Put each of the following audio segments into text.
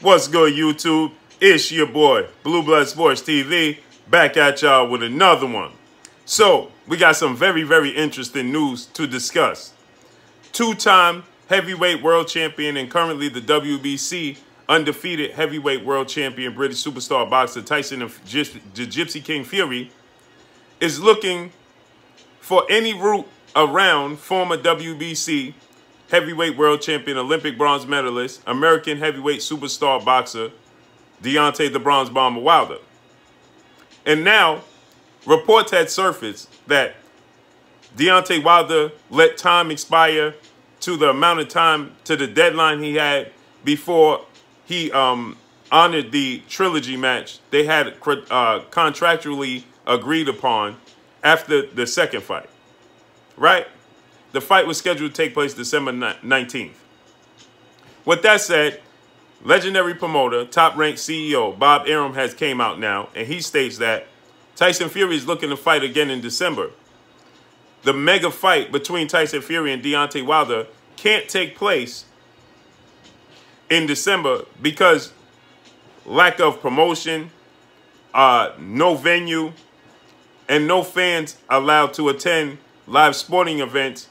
What's good, YouTube? It's your boy, Blue Blood Sports TV, back at y'all with another one. So, we got some very, very interesting news to discuss. Two-time heavyweight world champion and currently the WBC undefeated heavyweight world champion British superstar boxer Tyson the Gypsy King Fury is looking for any route around former WBC heavyweight world champion, Olympic bronze medalist, American heavyweight superstar boxer, Deontay the Bronze Bomber Wilder. And now, reports had surfaced that Deontay Wilder let time expire to the amount of time, to the deadline he had before he honored the trilogy match they had contractually agreed upon after the second fight, right? The fight was scheduled to take place December 19th. With that said, legendary promoter, top-ranked CEO Bob Arum has came out now, and he states that Tyson Fury is looking to fight again in December. The mega fight between Tyson Fury and Deontay Wilder can't take place in December because lack of promotion, no venue, and no fans allowed to attend live sporting events.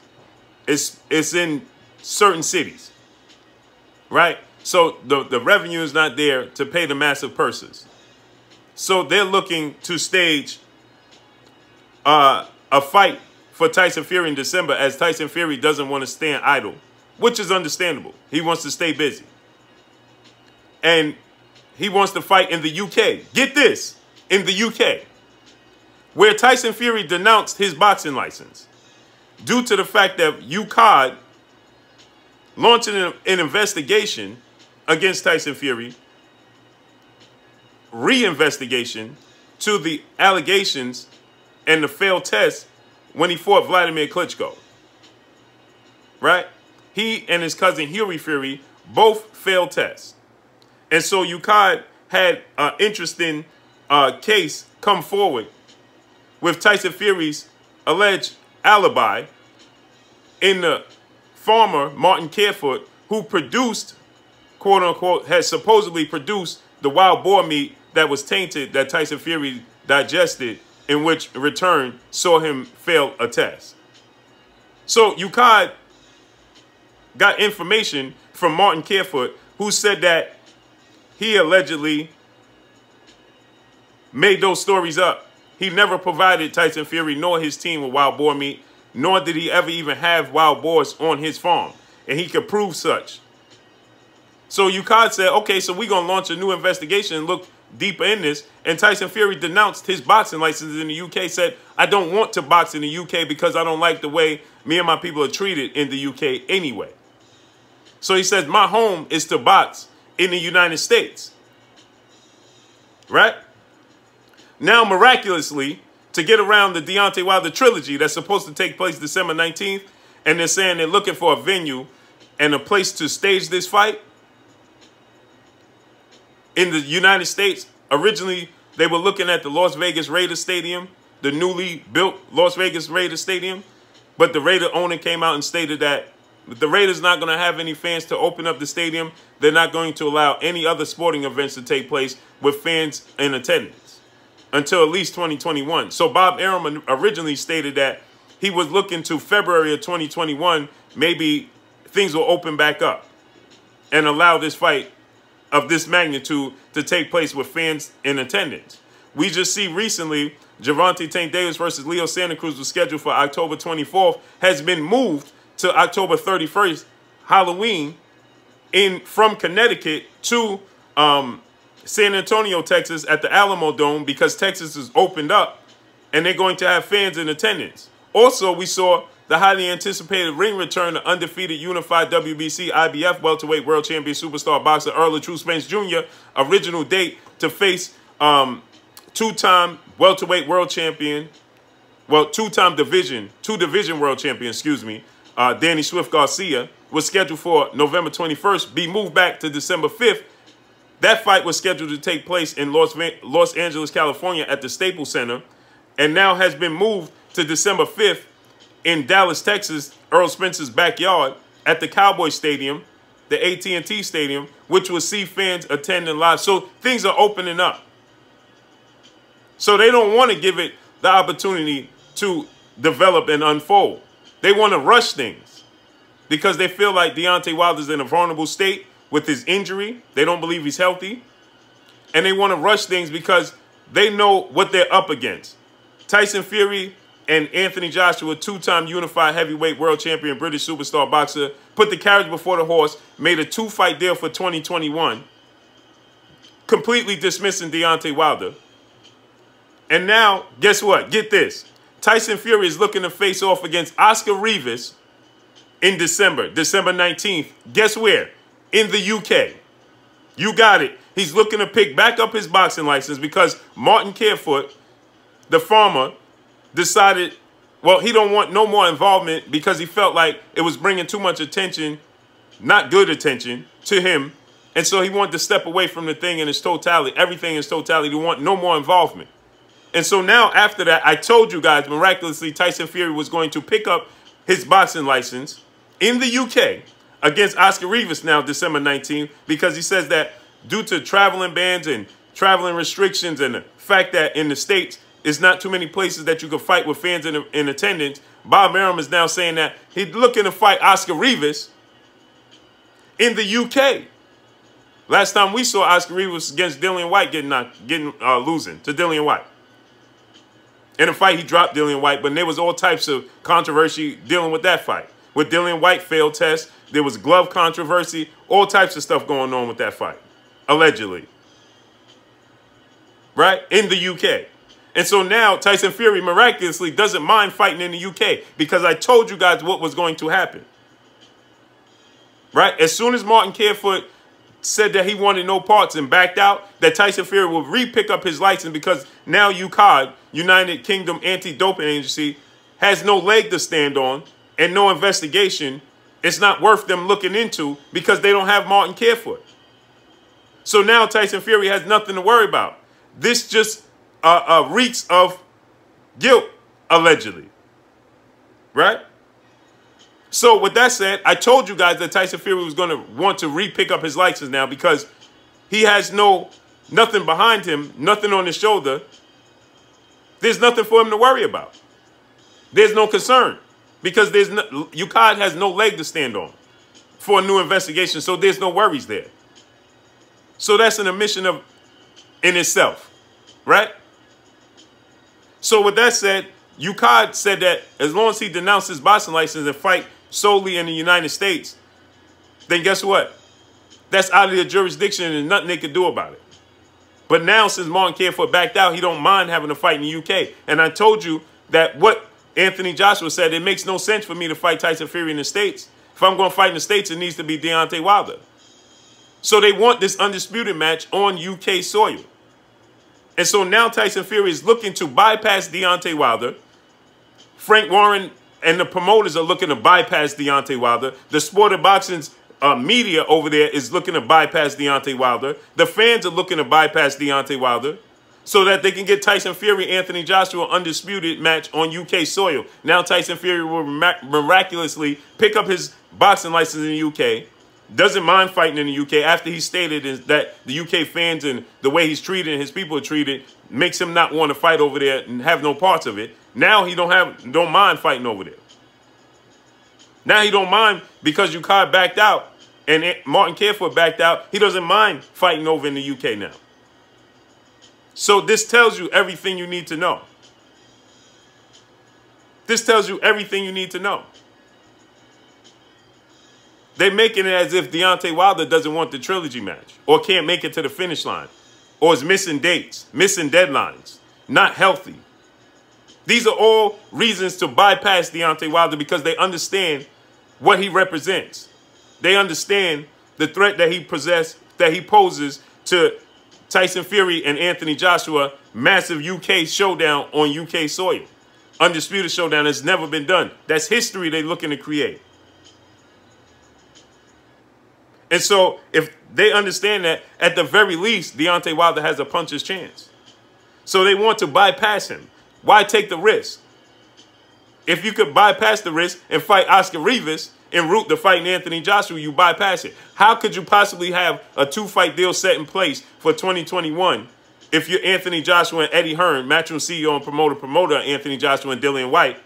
It's in certain cities, right? So the revenue is not there to pay the massive purses. So they're looking to stage a fight for Tyson Fury in December, as Tyson Fury doesn't want to stand idle, which is understandable. He wants to stay busy. And he wants to fight in the UK. Get this, in the UK, where Tyson Fury denounced his boxing license due to the fact that Ukad launched an investigation against Tyson Fury, re-investigation to the allegations and the failed test when he fought Vladimir Klitschko, right? He and his cousin Huey Fury both failed tests. And so Ukad had an interesting case come forward with Tyson Fury's alleged alibi in the farmer, Martin Carefoot, who produced, quote unquote, has supposedly produced the wild boar meat that was tainted that Tyson Fury digested, in which in return saw him fail a test. So Ukad got information from Martin Carefoot, who said that he allegedly made those stories up. He never provided Tyson Fury nor his team with wild boar meat, nor did he ever even have wild boars on his farm, and he could prove such. So Ukad said, okay, so we're going to launch a new investigation and look deeper in this, and Tyson Fury denounced his boxing license in the UK, said, I don't want to box in the UK because I don't like the way me and my people are treated in the UK anyway. So he says, my home is to box in the United States, right? Now, miraculously, to get around the Deontay Wilder trilogy that's supposed to take place December 19th, and they're saying they're looking for a venue and a place to stage this fight in the United States. Originally, they were looking at the Las Vegas Raiders Stadium, the newly built Las Vegas Raiders Stadium, but the Raider owner came out and stated that the Raiders not going to have any fans to open up the stadium. They're not going to allow any other sporting events to take place with fans in attendance until at least 2021. So Bob Arum originally stated that he was looking to February of 2021, maybe things will open back up and allow this fight of this magnitude to take place with fans in attendance. We just see recently, Gervonta Tank Davis versus Leo Santa Cruz was scheduled for October 24th, has been moved to October 31st, Halloween, from Connecticut to San Antonio, Texas, at the Alamo Dome, because Texas is opened up and they're going to have fans in attendance. Also, we saw the highly anticipated ring return to undefeated unified WBC IBF welterweight world champion superstar boxer Earl of True Spence Jr. Original date to face two-time welterweight world champion, well, two-division world champion, excuse me, Danny Swift Garcia, was scheduled for November 21st, be moved back to December 5th. That fight was scheduled to take place in Los Angeles, California at the Staples Center, and now has been moved to December 5th in Dallas, Texas, Earl Spence's backyard at the Cowboy Stadium, the AT&T Stadium, which will see fans attending live. So things are opening up. So they don't want to give it the opportunity to develop and unfold. They want to rush things because they feel like Deontay Wilder's in a vulnerable state with his injury. They don't believe he's healthy. And they want to rush things because they know what they're up against. Tyson Fury and Anthony Joshua, two-time unified heavyweight world champion, British superstar boxer, put the carriage before the horse, made a 2-fight deal for 2021, completely dismissing Deontay Wilder. And now, guess what? Get this. Tyson Fury is looking to face off against Oscar Rivas in December 19th. Guess where? In the UK. You got it. He's looking to pick back up his boxing license because Martin Carefoot, the farmer, decided, well, he don't want no more involvement because he felt like it was bringing too much attention, not good attention, to him. And so he wanted to step away from the thing in its totality, everything in its totality. He want no more involvement. And so now after that, I told you guys, miraculously, Tyson Fury was going to pick up his boxing license in the UK against Oscar Rivas now December 19th because he says that due to traveling bans and traveling restrictions and the fact that in the States, it's not too many places that you can fight with fans in attendance, Bob Arum is now saying that he's looking to fight Oscar Rivas in the UK. Last time we saw Oscar Rivas against Dillian White losing to Dillian White. In a fight, he dropped Dillian White, but there was all types of controversy dealing with that fight. With Dillian White failed test, there was glove controversy, all types of stuff going on with that fight, allegedly. Right? In the UK. And so now Tyson Fury miraculously doesn't mind fighting in the UK because I told you guys what was going to happen. Right? As soon as Martin Carefoot said that he wanted no parts and backed out, that Tyson Fury will re-pick up his license because now Ukad, United Kingdom Anti-Doping Agency, has no leg to stand on and no investigation. It's not worth them looking into because they don't have Martin Carefoot. So now Tyson Fury has nothing to worry about. This just reeks of guilt, allegedly. Right? So with that said, I told you guys that Tyson Fury was going to want to re-pick up his license now because he has nothing behind him, nothing on his shoulder. There's nothing for him to worry about. There's no concern because Ukad has no leg to stand on for a new investigation, so there's no worries there. So that's an admission in itself, right? So with that said, Ukad said that as long as he denounced his boxing license and fight solely in the United States, then guess what? That's out of their jurisdiction and there's nothing they can do about it. But now since Martin Carefoot backed out, he don't mind having a fight in the UK. And I told you that what Anthony Joshua said, it makes no sense for me to fight Tyson Fury in the States. If I'm going to fight in the States, it needs to be Deontay Wilder. So they want this undisputed match on UK soil. And so now Tyson Fury is looking to bypass Deontay Wilder. Frank Warren and the promoters are looking to bypass Deontay Wilder. The sport of boxing's media over there is looking to bypass Deontay Wilder. The fans are looking to bypass Deontay Wilder so that they can get Tyson Fury, Anthony Joshua undisputed match on UK soil. Now Tyson Fury will miraculously pick up his boxing license in the UK. Doesn't mind fighting in the UK after he stated that the UK fans and the way he's treated and his people are treated makes him not want to fight over there and have no parts of it. Now he don't mind fighting over there. Now he don't mind because Ukad backed out and Martin Carefoot backed out. He doesn't mind fighting over in the UK now. So this tells you everything you need to know. This tells you everything you need to know. They're making it as if Deontay Wilder doesn't want the trilogy match or can't make it to the finish line or is missing dates, missing deadlines, not healthy. These are all reasons to bypass Deontay Wilder because they understand what he represents. They understand the threat that he poses to Tyson Fury and Anthony Joshua, massive UK showdown on UK soil. Undisputed showdown has never been done. That's history they're looking to create. And so if they understand that, at the very least, Deontay Wilder has a puncher's chance. So they want to bypass him. Why take the risk? If you could bypass the risk and fight Oscar Rivas, en route to fighting Anthony Joshua, you bypass it. How could you possibly have a 2-fight deal set in place for 2021 if you're Anthony Joshua and Eddie Hearn, Matchroom CEO and promoter Anthony Joshua and Dillian White,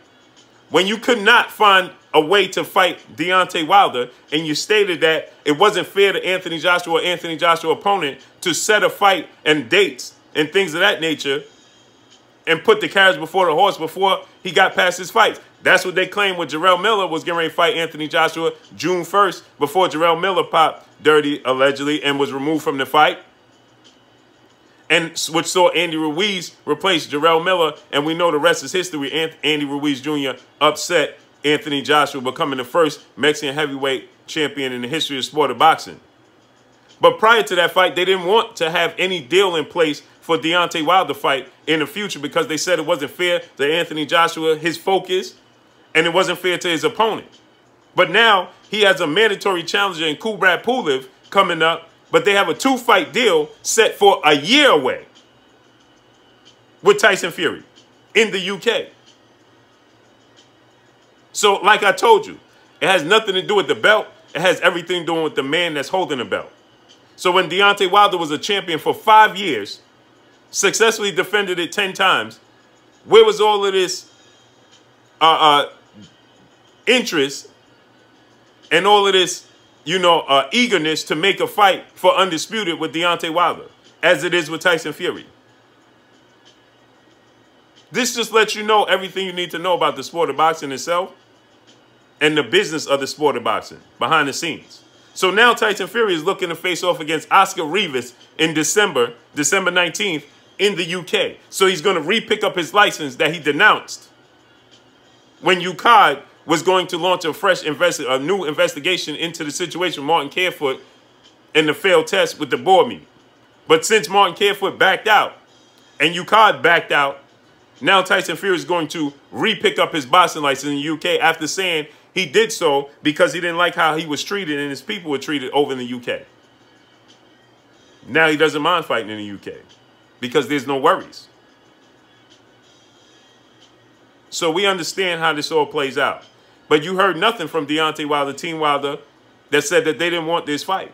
when you could not find a way to fight Deontay Wilder, and you stated that it wasn't fair to Anthony Joshua or Anthony Joshua opponent to set a fight and dates and things of that nature and put the carriage before the horse before he got past his fights. That's what they claimed when Jarrell Miller was getting ready to fight Anthony Joshua June 1st before Jarrell Miller popped dirty, allegedly, and was removed from the fight. And which saw Andy Ruiz replace Jarrell Miller, and we know the rest is history. Andy Ruiz Jr. upset Anthony Joshua, becoming the first Mexican heavyweight champion in the history of the sport of boxing. But prior to that fight, they didn't want to have any deal in place for Deontay Wilder fight in the future because they said it wasn't fair to Anthony Joshua, his focus, and it wasn't fair to his opponent. But now he has a mandatory challenger in Kubrat Pulev coming up, but they have a 2-fight deal set for a year away with Tyson Fury in the UK. So, like I told you, it has nothing to do with the belt. It has everything to do with the man that's holding the belt. So when Deontay Wilder was a champion for 5 years, successfully defended it 10 times, where was all of this interest and all of this, eagerness to make a fight for undisputed with Deontay Wilder, as it is with Tyson Fury? This just lets you know everything you need to know about the sport of boxing itself and the business of the sport of boxing behind the scenes. So now Tyson Fury is looking to face off against Oscar Rivas in December 19th in the UK. So he's going to re-pick up his license that he denounced when Ukad was going to launch a new investigation into the situation with Martin Carefoot and the failed test with the board meeting. But since Martin Carefoot backed out and Ukad backed out, now Tyson Fury is going to re-pick up his boxing license in the UK after saying he did so because he didn't like how he was treated and his people were treated over in the UK. Now he doesn't mind fighting in the UK because there's no worries. So we understand how this all plays out. But you heard nothing from Deontay Wilder, Team Wilder, that said that they didn't want this fight.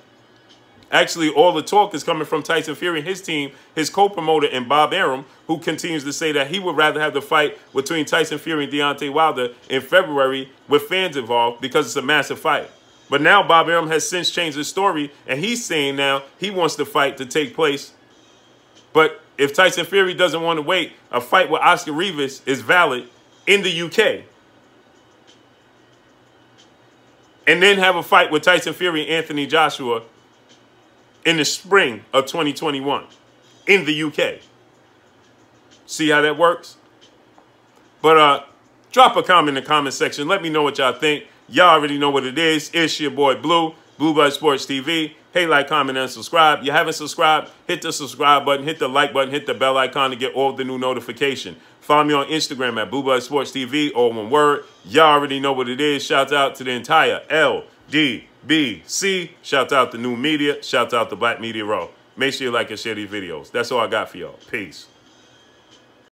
Actually, all the talk is coming from Tyson Fury and his team, his co-promoter, and Bob Arum, who continues to say that he would rather have the fight between Tyson Fury and Deontay Wilder in February with fans involved because it's a massive fight. But now Bob Arum has since changed his story, and he's saying now he wants the fight to take place. But if Tyson Fury doesn't want to wait, a fight with Oscar Rivas is valid in the UK. And then have a fight with Tyson Fury and Anthony Joshua in the spring of 2021 in the UK. See how that works? But drop a comment in the comment section. Let me know what y'all think. Y'all already know what it is. It's your boy Blue, Blue Blood Sports TV. Hey, like, comment, and subscribe. You haven't subscribed, hit the subscribe button, hit the like button, hit the bell icon to get all the new notification. Follow me on Instagram at Blue Blood Sports TV, all one word. Y'all already know what it is. Shout out to the entire LDBC. Shout out to New Media. Shout out to Black Media Raw. Make sure you like and share these videos. That's all I got for y'all. Peace.